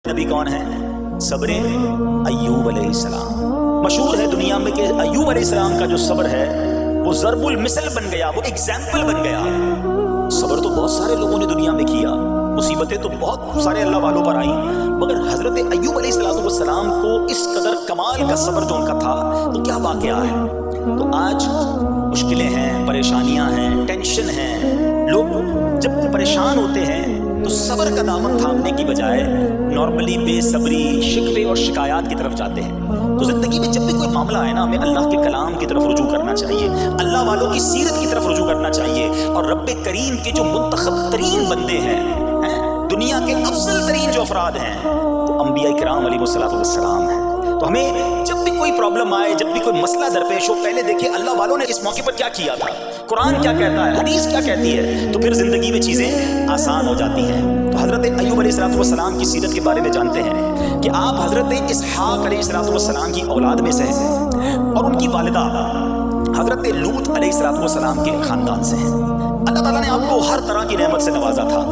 نبی کون ہے؟ صبر ایوب علیہ السلام۔ مشہور ہے دنیا میں کہ ایوب علیہ السلام کا جو صبر ہے وہ ضرب المثل بن گیا، وہ ایگزامپل بن گیا۔ صبر تو بہت سارے لوگوں نے دنیا میں کیا، مصیبتیں تو بہت سارے اللہ والوں پر آئیں، مگر حضرت ایوب علیہ السلام کو اس قدر کمال کا صبر جو ان کا تھا تو کیا واقعہ ہے۔ تو آج مشکلیں ہیں، پریشانیاں ہیں، ٹینشن ہیں، لوگ جب پریشان ہوتے ہیں تو صبر کا دامن تھامنے کی بجائے نارملی بے صبری، شکوے اور شکایات کی طرف جاتے ہیں۔ تو زندگی میں جب بھی کوئی معاملہ آئے نا، ہمیں اللہ کے کلام کی طرف رجوع کرنا چاہیے، اللہ والوں کی سیرت کی طرف رجوع کرنا چاہیے، اور رب کریم کے جو منتخب ترین بندے ہیں، دنیا کے افضل ترین جو افراد ہیں تو انبیاء کرام علیہ السلام ہیں۔ تو ہمیں جب بھی کوئی پرابلم آئے، جب بھی کوئی مسئلہ درپیش ہو، پہلے دیکھیں اللہ والوں نے اس موقع پر کیا کیا تھا، قرآن کیا کہتا ہے، حدیث کیا کہتی ہے، تو پھر زندگی میں چیزیں آسان ہو جاتی ہیں۔ تو حضرت ایوب علیہ السلام کی سیرت کے بارے میں جانتے ہیں کہ آپ حضرت اسحاق علیہ السلام کی اولاد میں سے ہیں، اور ان کی والدہ حضرت لوط علیہ السلام کے خاندان سے ہیں۔ اللہ تعالیٰ نے آپ کو ہر طرح کی نعمت سے نوازا تھا،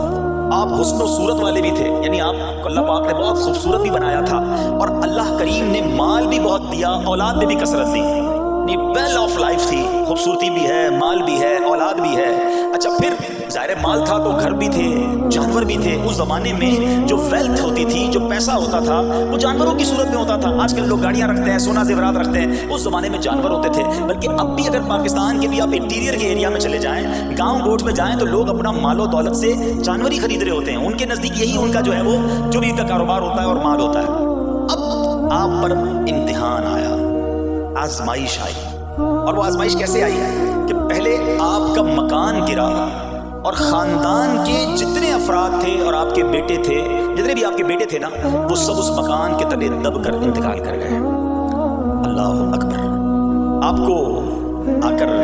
آپ حسن و صورت والے بھی تھے، یعنی آپ کو اللہ پاک نے بہت خوبصورت بھی بنایا تھا، اور اللہ کریم نے مال بھی بہت دیا، اولاد میں بھی کثرت دی، ویل آف لائف تھی، خوبصورتی بھی ہے، مال بھی ہے، اولاد بھی ہے۔ اچھا، پھر ظاہر مال تھا تو گھر بھی تھے، جانور بھی تھے۔ اس زمانے میں جو ویلتھ ہوتی تھی، جو پیسہ ہوتا تھا، وہ جانوروں کی صورت میں ہوتا تھا۔ آج کل لوگ گاڑیاں رکھتے ہیں، سونا زیورات رکھتے ہیں، اس زمانے میں جانور ہوتے تھے۔ بلکہ اب بھی اگر پاکستان کے بھی آپ انٹیریئر کے ایریا میں چلے جائیں، گاؤں گوٹھ میں جائیں، تو لوگ اپنا مال و دولت سے جانور ہی خرید رہے ہوتے ہیں۔ ان کے نزدیک یہی ان کا جو ہے وہ جو بھی ان کا کاروبار ہوتا ہے اور مال ہوتا ہے۔ اب آپ پر امتحان آیا، آزمائش آئی، اور وہ آزمائش کیسے آئی ہے کہ پہلے آپ کا مکان گرا، اور خاندان کے جتنے افراد تھے اور آپ کے بیٹے تھے، جتنے بھی آپ کے بیٹے تھے نا، وہ سب اس مکان کے تلے دب کر انتقال کر گئے۔ اللہ اکبر۔ آپ کو آ کر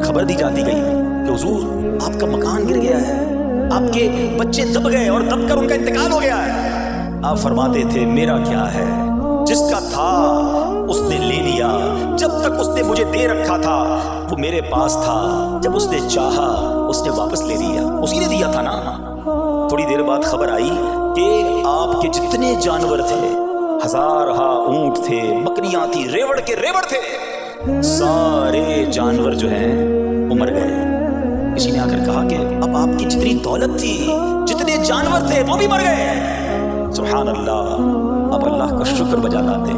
خبر دی جاتی گئی کہ حضور آپ کا مکان گر گیا ہے، آپ کے بچے دب گئے اور دب کر ان کا انتقال ہو گیا ہے۔ آپ فرماتے تھے میرا کیا ہے، جس کا تھا اس نے لے لیا، جب تک اس نے مجھے دے رکھا تھا وہ میرے پاس تھا، جب اس نے چاہا اس نے واپس لے لیا، اسی نے دیا تھا نا۔ تھوڑی دیر بعد خبر آئی کہ آپ کے جتنے جانور تھے، ہزارہا اونٹ تھے، بکریاں تھی، ریوڑ کے ریوڑ تھے، سارے جانور جو ہیں وہ مر گئے۔ کسی نے آ کر کہا کہ اب آپ کی جتنی دولت تھی، جتنے جانور تھے، وہ بھی مر گئے۔ سبحان اللہ۔ اب اللہ کا شکر بجا لاتے،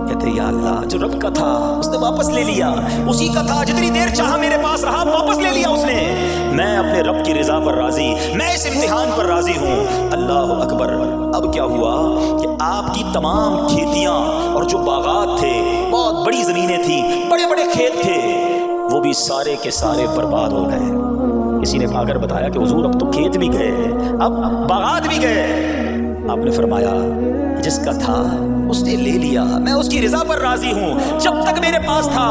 کہتے یا اللہ جو رب کا تھا اس نے واپس لے لیا، اسی کا تھا، جتنی دیر چاہا میرے پاس رہا، واپس لے لیا اس نے۔ میں اپنے رب کی رضا پر راضی، میں اس امتحان پر راضی ہوں۔ اللہ اکبر۔ اب کیا ہوا کہ آپ کی تمام کھیتیاں اور جو باغات تھے، بہت بڑی زمینیں تھیں، بڑے بڑے کھیت تھے، وہ بھی سارے کے سارے برباد ہو گئے۔ کسی نے آ کر بتایا کہ حضور اب تو کھیت بھی گئے، اب باغات بھی گئے۔ آپ نے فرمایا جس کا تھا اس نے لے لیا، میں اس کی رضا پر راضی ہوں، جب تک میرے پاس تھا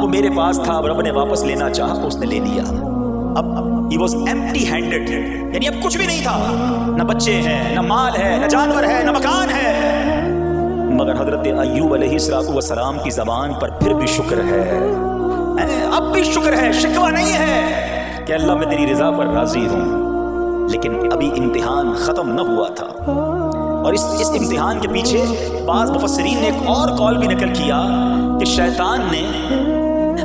وہ میرے پاس تھا، رب نے واپس لینا چاہا اس نے لے لیا۔ اب he was empty handed، یعنی اب کچھ بھی نہیں تھا، نہ بچے ہیں، نہ مال ہے، نہ جانور ہے، نہ مکان ہے۔ مگر حضرت ایوب علیہ السلام کی زبان پر پھر بھی شکر ہے، اب بھی شکر ہے، شکوہ نہیں ہے کہ اللہ میں تیری رضا پر راضی ہوں۔ لیکن ابھی امتحان ختم نہ ہوا تھا، اور اس امتحان کے پیچھے بعض مفسرین نے ایک اور قول بھی نقل کیا کہ شیطان نے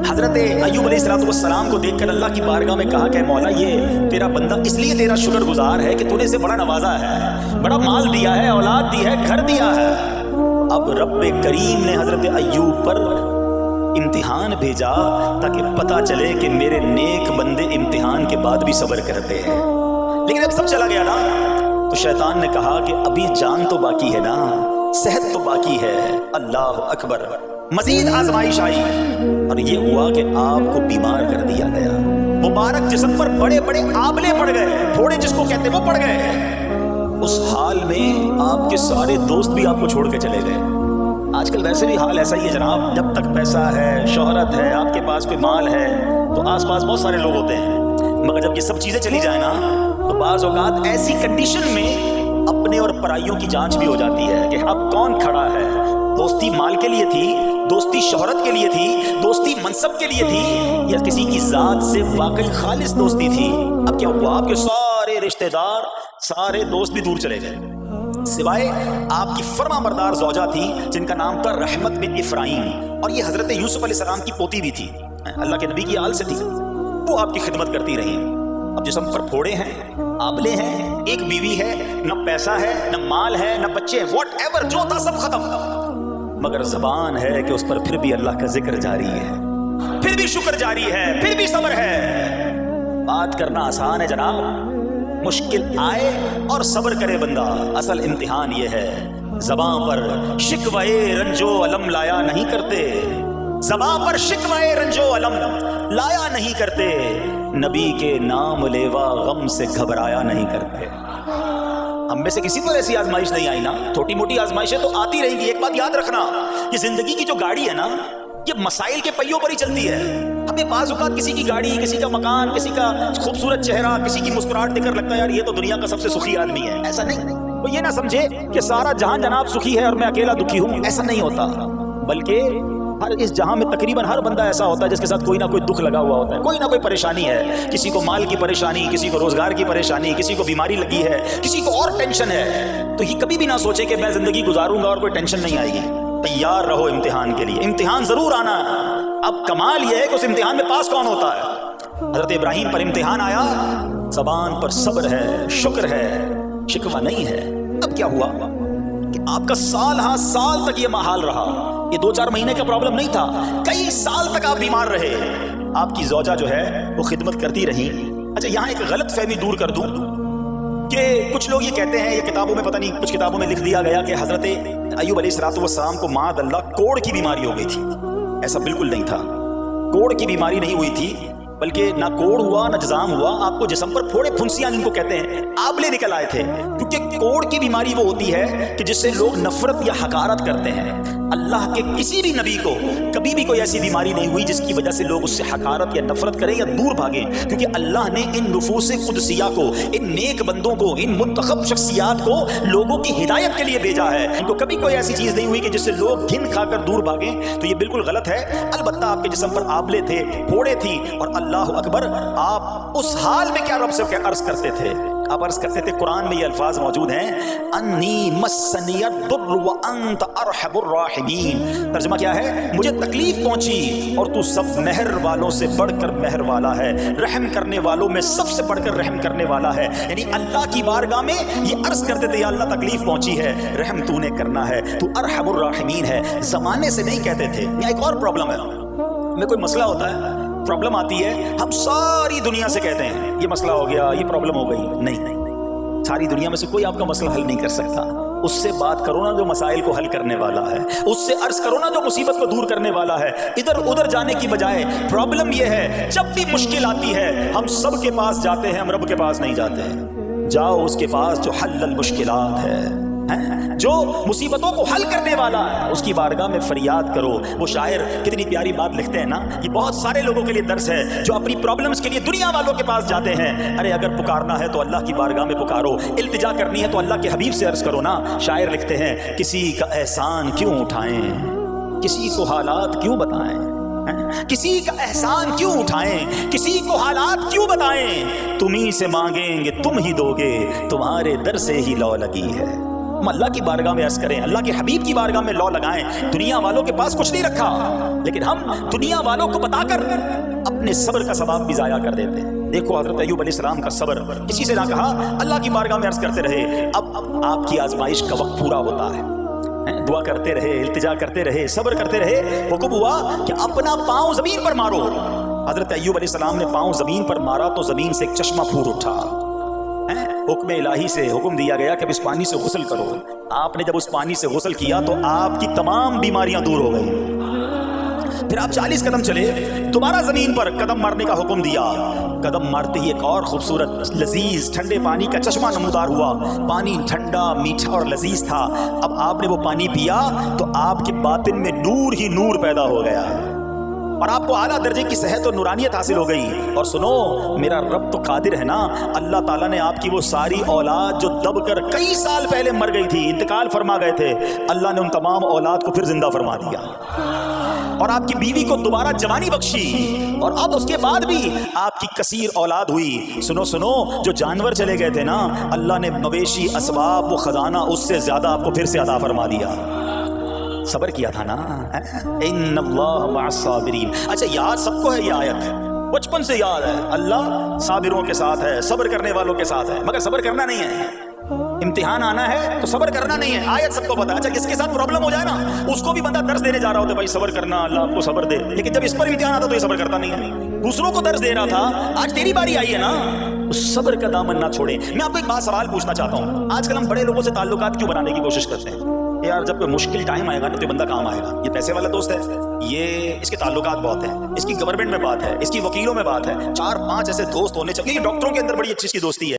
حضرت ایوب علیہ السلام کو دیکھ کر اللہ کی بارگاہ میں کہا کہ مولا یہ تیرا بندہ اس لیے تیرا شکر گزار ہے کہ تو نے اسے بڑا نوازا ہے، بڑا مال دیا ہے، اولاد دی ہے، گھر دیا ہے۔ اب رب کریم نے حضرت ایوب پر امتحان بھیجا تاکہ پتہ چلے کہ میرے نیک بندے امتحان کے بعد بھی صبر کرتے ہیں۔ لیکن اب سب چلا گیا نا، تو شیطان نے کہا کہ ابھی جان تو باقی ہے نا، صحت تو باقی ہے۔ اللہ اکبر۔ مزید آزمائش آئی، اور یہ ہوا کہ آپ کو بیمار کر دیا گیا، مبارک جسم پر بڑے بڑے آبلے پڑ گئے، پھوڑے جس کو کہتے وہ پڑ گئے۔ اس حال میں آپ کے سارے دوست بھی آپ کو چھوڑ کے چلے گئے۔ آج کل ویسے بھی حال ایسا ہی ہے جناب، جب تک پیسہ ہے، شہرت ہے، آپ کے پاس کوئی مال ہے تو آس پاس بہت سارے لوگ ہوتے ہیں، مگر جب یہ سب چیزیں چلی جائیں نا تو بعض اوقات ایسی کنڈیشن میں اپنے اور پرائیوں کی جانچ بھی ہو جاتی ہے کہ اب کون کھڑا ہے۔ دوستی مال کے لیے تھی، دوستی شہرت کے لیے تھی، دوستی منصب کے لیے تھی، یا کسی کی ذات سے واقعی خالص دوستی تھی؟ اب کیا ہوا، آپ کے سارے رشتہ دار، سارے دوست بھی دور چلے گئے، سوائے آپ کی فرما بردار زوجہ تھی جن کا نام تھا رحمت بن افراہیم، اور یہ حضرت یوسف علیہ السلام کی پوتی بھی تھی، اللہ کے نبی کی آل سے تھی، وہ آپ کی خدمت کرتی رہی۔ اب جسم پر پھوڑے ہیں، آبلے ہیں، ایک بیوی ہے، نہ پیسہ ہے، نہ مال ہے، نہ بچے، واٹ ایور جو تھا سب ختم، مگر زبان ہے کہ اس پر پھر بھی اللہ کا ذکر جاری ہے، پھر بھی شکر جاری ہے، پھر بھی صبر ہے۔ بات کرنا آسان ہے جناب، مشکل آئے اور صبر کرے بندہ، اصل امتحان یہ ہے۔ زبان پر شکوے رنجو علم لایا نہیں کرتے، زبان پر شکوے رنجو علم لایا نہیں کرتے، نبی کے نام لیوا غم سے گھبرایا نہیں کرتے۔ ہم میں سے کسی کو ایسی آزمائش نہیں آئی نا، چھوٹی موٹی آزمائشیں تو آتی رہیں گی۔ ایک بات یاد رکھنا، یہ زندگی کی جو گاڑی ہے نا، یہ مسائل کے پہیوں پر ہی چلتی ہے۔ ہمیں بعض اوقات کسی کی گاڑی، کسی کا مکان، کسی کا خوبصورت چہرہ، کسی کی مسکراہٹ دیکھ کر لگتا ہے یار یہ تو دنیا کا سب سے سخی آدمی ہے۔ ایسا نہیں، وہ یہ نہ سمجھے کہ سارا جہاں جناب سخی ہے اور میں اکیلا دکھی ہوں، ایسا نہیں ہوتا، بلکہ ہر اس جہاں میں تقریباً ہر بندہ ایسا ہوتا ہے جس کے ساتھ کوئی نہ کوئی دکھ لگا ہوا ہوتا ہے، کوئی نہ کوئی پریشانی ہے۔ کسی کو مال کی پریشانی، کسی کو روزگار کی پریشانی، کسی کو بیماری لگی ہے، کسی کو اور ٹینشن ہے۔ تو یہ کبھی بھی نہ سوچے کہ میں زندگی گزاروں گا اور کوئی ٹینشن نہیں آئے گی۔ تیار رہو امتحان کے لیے، امتحان ضرور آنا ہے۔ اب کمال یہ ہے کہ اس امتحان میں پاس کون ہوتا ہے۔ حضرت ابراہیم پر امتحان آیا، زبان پر صبر ہے، شکر ہے، شکوہ نہیں ہے۔ اب کیا ہوا کہ آپ کا سال ہاں سال تک یہ محال رہا، یہ 2-4 مہینے کا پرابلم نہیں تھا، کئی سال تک آپ بیمار رہے۔ آپ کی زوجہ جو ہے وہ خدمت کرتی رہی۔ اچھا یہاں ایک غلط فہمی دور کر دوں کہ کچھ لوگ یہ کہتے ہیں، یہ کتابوں میں پتہ نہیں کچھ کتابوں میں لکھ دیا گیا کہ حضرت ایوب علیہ السلام کو معاذ اللہ کوڑ کی بیماری ہو گئی تھی۔ ایسا بالکل نہیں تھا، کوڑ کی بیماری نہیں ہوئی تھی، بلکہ نہ کوڑ ہوا نہ جزام ہوا، آپ کو جسم پر پھوڑے پھنسیاں جن کو کہتے ہیں آبلے نکل آئے تھے، کیونکہ کوڑ کی بیماری وہ ہوتی ہے کہ جس سے لوگ نفرت یا حقارت کرتے ہیں۔ اللہ کے کسی بھی نبی کو کبھی بھی کوئی ایسی بیماری نہیں ہوئی جس کی وجہ سے لوگ اس سے حقارت یا نفرت کریں یا دور بھاگیں، کیونکہ اللہ نے ان نفوس قدسیہ کو، ان نیک بندوں کو، ان منتخب شخصیات کو لوگوں کی ہدایت کے لیے بھیجا ہے۔ ان کو کبھی کوئی ایسی چیز نہیں ہوئی کہ جس سے لوگ گھن کھا کر دور بھاگیں، تو یہ بالکل غلط ہے۔ البتہ آپ کے جسم پر آبلے تھے، پھوڑے تھی، اور اللہ اکبر آپ اس حال میں کیا رب سے عرض کرتے تھے؟ آپ عرض کرتے تھے، قرآن میں یہ الفاظ موجود ہیں، انی مسنی الضر وانت ارحم الراحمین۔ ترجمہ کیا ہے؟ مجھے تکلیف پہنچی اور تو سب مہر والوں سے بڑھ کر مہر والا ہے، رحم کرنے والوں میں سب سے بڑھ کر رحم کرنے والا ہے۔ یعنی اللہ کی بارگاہ میں یہ عرض کرتے تھے، یا اللہ تکلیف پہنچی ہے، رحم تو نے کرنا ہے، تو ارحم الراحمین ہے۔ زمانے سے نہیں کہتے تھے۔ یہاں ایک اور پرابلم ہے، میں کوئی مسئلہ ہوتا ہے، پرابلم آتی ہے، ہم ساری دنیا سے کہتے ہیں یہ مسئلہ ہو گیا، یہ پرابلم ہو گئی۔ نہیں، ساری دنیا میں سے کوئی آپ کا مسئلہ حل نہیں کر سکتا۔ اس سے بات کرو نا جو مسائل کو حل کرنے والا ہے، اس سے عرض کرو نا جو مصیبت کو دور کرنے والا ہے۔ ادھر ادھر جانے کی بجائے پرابلم یہ ہے، جب بھی مشکل آتی ہے ہم سب کے پاس جاتے ہیں، ہم رب کے پاس نہیں جاتے۔ جاؤ اس کے پاس جو حل المشکلات ہے، جو مصیبتوں کو حل کرنے والا ہے، اس کی بارگاہ میں فریاد کرو۔ وہ شاعر کتنی پیاری بات لکھتے ہیں نا، یہ بہت سارے لوگوں کے لیے درس ہے جو اپنی پرابلمز کے لیے دنیا والوں کے پاس جاتے ہیں۔ ارے اگر پکارنا ہے تو اللہ کی بارگاہ میں پکارو، التجا کرنی ہے تو اللہ کے حبیب سے عرض کرو نا۔ شاعر لکھتے ہیں، کسی کا احسان کیوں اٹھائیں، کسی کو حالات کیوں بتائیں، کسی کا احسان کیوں اٹھائیں، کسی کو حالات کیوں بتائیں، تمہیں سے مانگیں گے تم ہی دو گے، تمہارے در سے ہی لو لگی ہے۔ ہم اللہ کی بارگاہ میں عرض کریں، اللہ کے حبیب کی بارگاہ میں لو لگائیں۔ دنیا والوں کے پاس کچھ نہیں رکھا، لیکن ہم دنیا والوں کو بتا کر اپنے صبر کا ثواب بھی ضائع کر دیتے ہیں۔ دیکھو حضرت ایوب علیہ السلام کا صبر، کسی سے نہ کہا، اللہ کی بارگاہ میں عرض کرتے رہے۔ اب آپ کی آزمائش کا وقت پورا ہوتا ہے، دعا کرتے رہے، التجا کرتے رہے، صبر کرتے رہے۔ حکم ہوا کہ اپنا پاؤں زمین پر مارو۔ حضرت ایوب علیہ السلام نے پاؤں زمین پر مارا تو زمین سے ایک چشمہ پھوٹ اٹھا۔ حکم الہی سے حکم دیا گیا کہ اب اس پانی سے غسل کرو۔ آپ نے جب اس پانی سے غسل کیا تو آپ کی تمام بیماریاں دور ہو گئی۔ پھر آپ 40 قدم چلے، دوبارہ زمین پر قدم مارنے کا حکم دیا۔ قدم مارتے ہی ایک اور خوبصورت لذیذ ٹھنڈے پانی کا چشمہ نمودار ہوا۔ پانی ٹھنڈا، میٹھا اور لذیذ تھا۔ اب آپ نے وہ پانی پیا تو آپ کے باطن میں نور ہی نور پیدا ہو گیا، اور آپ کو اعلیٰ درجے کی صحت اور نورانیت حاصل ہو گئی۔ اور سنو، میرا رب تو قادر ہے نا، اللہ تعالیٰ نے آپ کی وہ ساری اولاد جو دب کر کئی سال پہلے مر گئی تھی، انتقال فرما گئے تھے، اللہ نے ان تمام اولاد کو پھر زندہ فرما دیا۔ اور آپ کی بیوی کو دوبارہ جوانی بخشی، اور اب اس کے بعد بھی آپ کی کثیر اولاد ہوئی۔ سنو سنو، جو جانور چلے گئے تھے نا، اللہ نے مویشی، اسباب، وہ خزانہ اس سے زیادہ آپ کو پھر سے عطا فرما دیا۔ صبر کیا تھا نا، ان اللہ مع الصابرین۔ اچھا یاد سب کو ہے یہ آیت، بچپن سے یاد ہے، اللہ صابروں کے ساتھ ہے، صبر کرنے والوں کے ساتھ ہے، مگر صبر کرنا نہیں ہے۔ امتحان آنا ہے تو صبر کرنا نہیں ہے، آیت سب کو پتا ہے۔ اچھا جس کے ساتھ پرابلم ہو جائے نا، اس کو بھی بندہ درس دینے جا رہا ہوتا ہے، بھائی صبر کرنا، اللہ آپ کو صبر دے، لیکن جب اس پر امتحان آتا تو یہ صبر کرتا نہیں ہے۔ دوسروں کو درس دے رہا تھا، آج تیری باری آئی ہے نا، اس صبر کا دامن نہ چھوڑے۔ میں آپ کو ایک بات سوال پوچھنا چاہتا ہوں، آج کل ہم بڑے لوگوں سے تعلقات کیوں بنانے کی کوشش کرتے ہیں؟ یار جب کوئی مشکل ٹائم آئے گا نا تو یہ بندہ کام آئے گا، یہ پیسے والا دوست ہے، یہ اس کے تعلقات بہت ہیں، اس کی گورنمنٹ میں بات ہے، اس کی وکیلوں میں بات ہے، 4-5 ایسے دوست ہونے چاہیے۔ یہ ڈاکٹروں کے اندر بڑی اچھی اس کی دوستی ہے۔